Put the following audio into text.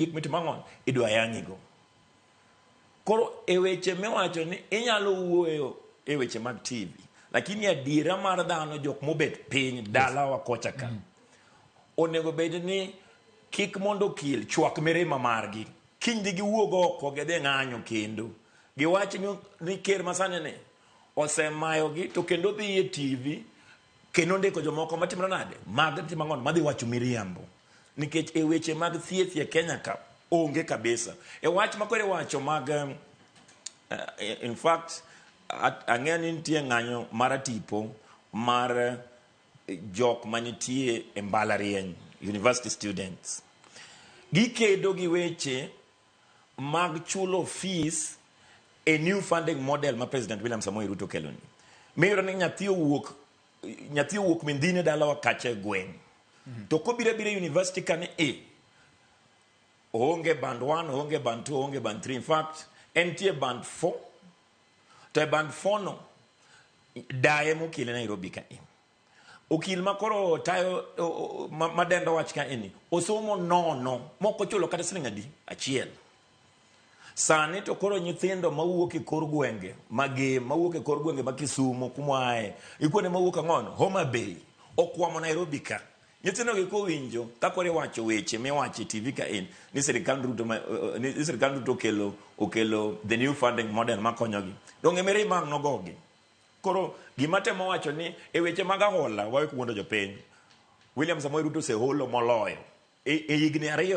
gik mitimo ng'on idwa yang'igo. Koro e weche miwacho ni inyalo wuoyo e weche mag TV, lakini adiera mar dhano jok mobet piny dalawa kocha ka onego bed ni kik mondo kil chwak mirima margi kinde giwuog oko gidhi ng'anyo kendo giwach ni ker masani ni osemayogi to kendo dhi e TV kendo ndiko jomoko matimro nade mag timo ng'on madhi wacho miriambo, nikech e weche mag thieth e Kenya ka onge kabisa e wach makore wacho mag in fact ang'eyo ni nitie ng'anyo mar tipo mar jok manitie e mbalariany university students gikedo gi weche mag chulo fees a new funding model ma President William Samoei Ruto kelo ni miyudo ni nyathi owuok mindhine dalawa kacha gweng to kobire university kan onge band 1 onge band 2 onge band 3 in fact entie band 4 to band 4 no daye mokile Nairobi ka okil makoro tayo madendo wach ka osomo nono moko chulo kata siling adi achiel sani to koro nyithindo mawuok e kor gwenge mawuok e kor gwenge ma Kisumu kumae ikuone mawuok ang'ono Homa Bay okwamo Nairobi ka nyithindo gi kowinjo takore wacho weche miwacho TV ka ni sirikal Ruto okelo the new funding model makonyogi donge mirima nogogi. Koro gima temo wacho ni e weche mag ahola wawe kuondo jopiny William Samoei Ruto oseholo moloyo e higni 2